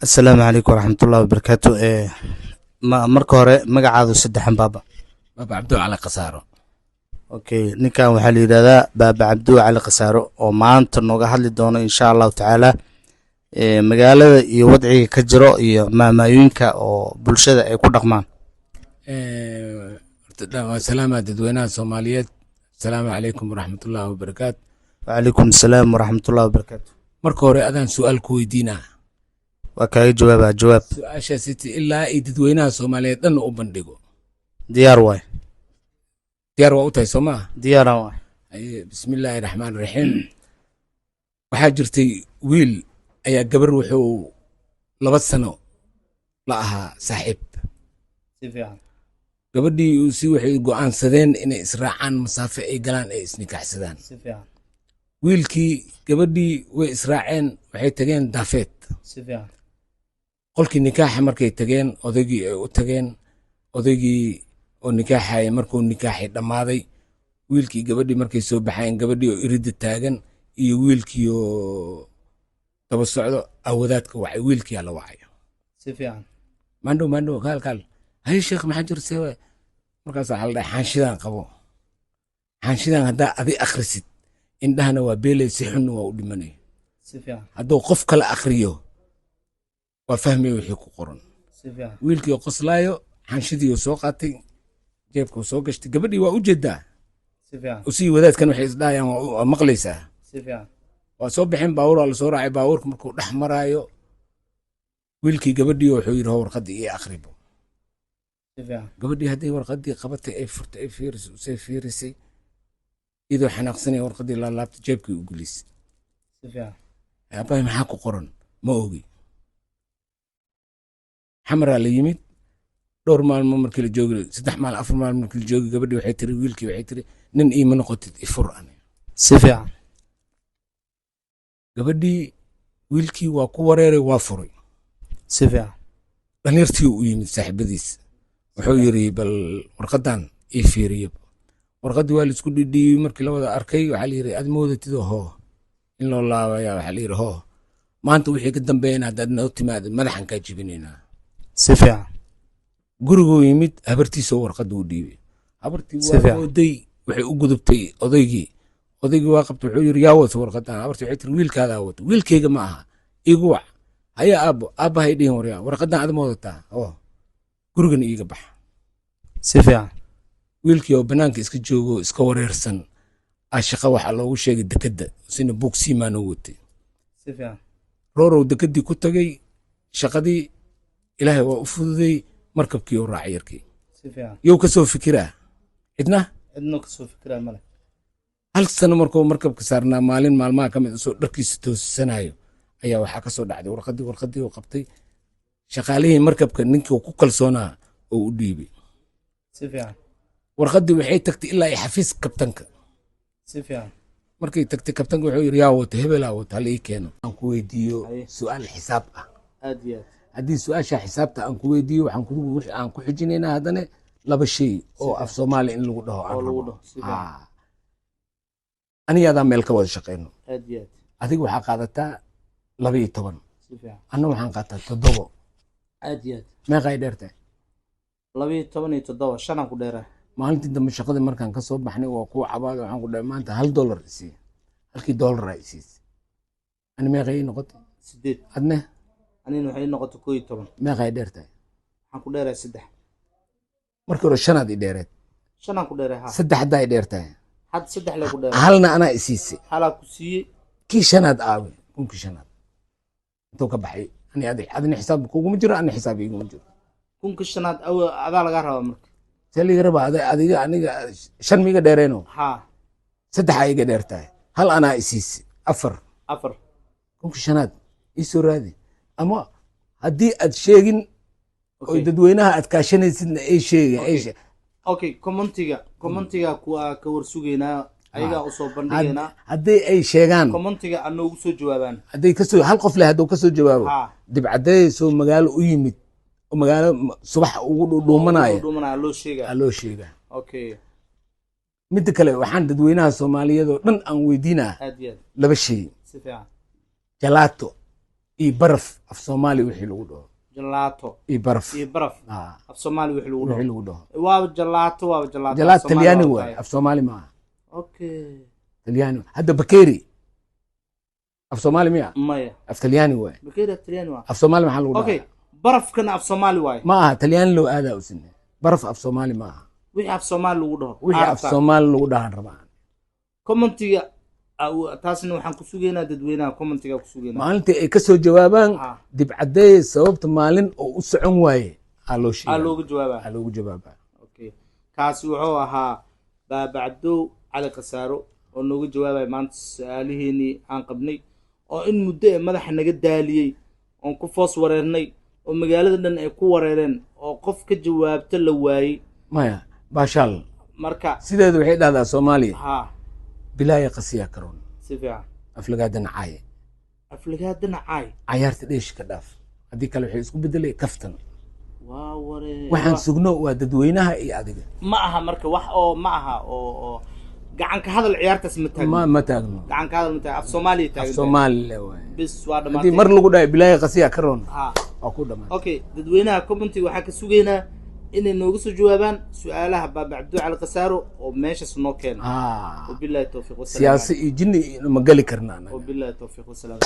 السلام عليكم ورحمة الله وبركاته. ما marka hore magacaadu saddexan baaba. بابا عبدو على قصاره. Okay, ninkan waxaa la yidhahdaa baaba cabdu cali khasaaro oo maanta nooga hadli doono insha allahu tacaala magaalada iyo wadciga ka jiro iyo maamooyinka oo bulshada ay ku dhaqmaan. سلامة ددوينها الصوماليات. السلام عليكم ورحمة الله وبركاته. وعليكم السلام ورحمة الله وبركاته. marka hore adaan su'aal ku weydiinaa. waa kaaga jawaabaa jawaab. su-aasha siti ilaa ay dadweynaha Soomaaliyeed dhan u bandhigo. diyaar waay. diyaar waa u tahay soo maaha. diyaaraan waay. bismillaahi raxmaani raxiim. waxaa jirtay wiil ayaa gabar wuxuu 2 sano la ahaa saaxiib. si fiican. gabadhii si waxay go'aansadeen inay israacaan masaafe ay galaan ay isnikaaxsadaan. si fiican. wiilkii gabadhii way israaceen waxay tageen daafeed. si fiican. qolkii nikaaxa markay tageen odaygii ay u tageen odaygii oo nikaaxaya markuu nikaaxay dhammaaday wiilkii gabadhii markay soo baxeen gabadhii oo iridda taagan iyo wiilkii oo daba socdo awadaadka wacay wiilkii la wacay. si fiican. maandhow kaal hay sheekh maxaa jirta markaas waxa la dhahay xaanshidan qabo xaanshidan haddaa adi akhrisid indhahana waa beelay si xunna waa u dhimanay. si fiican. hadduu qof kale akhriyo waa fahmay wixii ku qoran. si fiican. wiilkii oo qoslaayo xaanshidii oo soo qaatay jeebka soo gashtay gabadhii waa u jeedaa. si fiican. usii wadaadkan waxay isdhahayaan waa maqlaysaa. si fiican. waa soo baxeen baabuur waa la soo raacay baabuurka markuu dhex maraayo wiilkii gabadhii wuxuu yidhi ho warqaddii ii akhribo. si fiican. gabadhii hadday warqaddii qabatay ay furtay ay fiirisay usay fiirisay iyadoo xanaaqsanaya warqaddii laalaabtay jeebkii u gelisay. si fiican. aabbahay maxaa ku qoran ma ogi. xamaraa la yimid dhowr maalmo markii la joogi 3 maalin 4 maalin markii la joogi gabadhii waxay tiri wiilkii waxay tiri nin iima noqotid ifur ane. si fiican. gabadhii wiilkii waa ku wareeray waa furay. si fiican. dhalinyartii u yimid saaxiibadiis wuxuu yiri bal warqadan ii fiiriyo. warqadii waa la isku dhidhiibay markii la wada arkay waxaa la yiri aad moodatid hoo in loo laabaya waxaa la yiri hoo maanta wixii ka dambeeyna haddaad noo timaado madaxan kaa jibinaynaa. si fiican. guriguu yimid habartiisoo warqadda u dhiibay. habartii waa mooday waxay u gudubtay odaygii waa qabtay wuxuu yiri yaa wata warqadan. habartii waxay tiri wiilkaadaa wata. wiilkayga ma aha igu wac haya aabbahay dhihin waryaa warqadan aad moodataa oo gurigan iiga bax. si fiican. wiilkii oo banaanka iska joogo iska wareersan shaqa waxaa loogu sheegay dekedda sina buug siimaanoo watay. si fiican. roorow dekeddii ku tagay shaqadii ilaahay waa u fududay markabkii oo raacay yarkii. si fiican. yow ka soo fikiraa cidna ka soo fikiraa male. 1 sano markuu markabka saarnaa maalin maalmaha ka mid soo dharkiisa toosanayo ayaa waxaa ka soo dhacday warqaddii oo qabtay shaqaalihii markabka ninkii ku kalsoonaa oo u dhiibay. si fiican. warqaddii waxay tagtay ilaa xafiis kabtanka. si fiican. markay tagtay kabtanka wuxuu yiri yaa wata hebelaa wata hal ii keeno. aan ku weydiiyo su'aal xisaab ah. aad iyo aad. haddii su'aasha xisaabta aan ku weydiiyo waxaan ku xijinaynaa haddana 2 shay oo af Soomaali in lagu dhaho aan rabo. aniga meel ka wada shaqeyno. aad iyo aad. adiga waxaa qaadataa 12. si fiican. anna waxaan qaataa 7. aad iyo aad. meeqa ay dheertahay 12 iyo 7 shan aan ku dheeraa. maalintii dambe shaqadii markaan ka soo baxnay waa ku cabaado waxaan ku dhahay maanta $1 isii. halkii dollar ay isiis. ani meeqa ay noqotay 8. adna anina waxay noqotay 11. meeqa ay dheertahay waxaan ku dheeraa 3. markii hore 5 aad i dheereed. 5 aan ku dheeraa ha. 3 hadda ay dheertahay. had 3 la ku dheeraa. halna anaa isiisay. halaa ku siiyey. kii 5aad aawe kunkii 5aad intuu ka baxay ani adina xisaab kuuguma jiro ana xisaab iguma jiro. kunkii 5aad adaa laga rabaa marka. saliga raba adiga aniga 5 miga dheereeno. ha 3 ay iga dheertahay. hal anaa isiisay 4. kunkii 5aad ii soo raadi ama haddii aad sheegin oo dadweynaha aad kaashanaysidna ay sheegeen. okay commentiga kuwa ka warsugeynaa ayaga u soo bandhigeynaa. haddii ay sheegaan commentiga aan noogu soo jawaabaan. hadday ka soo hal qof leh hadduu ka soo jawaabo dibcadee soo magaalo u yimid oo magaalo subax ugu dhuumanaya loo sheegaa. okay midda kale waxaan dadweynaha Soomaaliyeed oo dhan aan weydiinaa 2 shay. si fiican. jalaato iyo baraf af soomaali wixii lagu dhaho jalaato iyo baraf iyo baraf af soomaali wixii lagu wixii dhaho lagu dhaho waa jalaato jalaato talyaani waay af soomaali maaha okay talyaani hadda bakeeri af soomaali miya maya af talyaani waay bakeeri af talyaani waa af soomaali maxaa lagu dhahaa okay barafkana af soomaali waay ma aha talyaani loo aadaa usine baraf af soomaali maaha wixii af soomaali lagu dhaho wixii af soomaali lagu dhahan rabaa commentiga taasna waxaan ku sugaynaa dadweynaha commentiga ku sugaynaa maalintii ay ka soo jawaabaan dib cadeey sababta maalin oo u socon waaye aa loo sheegay loogu jawaabaa okay kaasi wuxuu ahaa baaba cabdow cali qasaaro oo nooga jawaabay maanta su'aalihiinii aan qabnay oo in muddo ee madaxa naga daaliyey oon ku foos wareernay oo magaalada dhan ay ku wareereen oo qof ka jawaabta la waayey maya baashaal marka sideedu waxay dhahdaa soomaaliya ha bilaaya qasiya karoon si fiican aflagaadana caay aflagaadana caay cayaarta dheesh ka dhaaf haddii kale waxay isku bedelay kaftan waa waree waxaan sugno waa dadweynaha iyo adiga ma aha marka wax oo ma aha oo gacan ka hadal ciyaartaas ma taagno ma taagno gacan ka hadal ma taagno af Soomaaliya taagno af Soomaaliya waay bis waa dhamaatay mar lagu dhaay bilaaya qasiya karoon waa ku dhamaatay okay dadweynaha commentiga waxa ka sugaynaa inay nooga soo jawaabaan su'aalaha baaba cabdu cali qasaaro oo meeshaas noo keeno wabillahi tawfiiq wasalaam siyaasi iyo jinni ma gali karnaa wabillahi tawfiiq wasalaam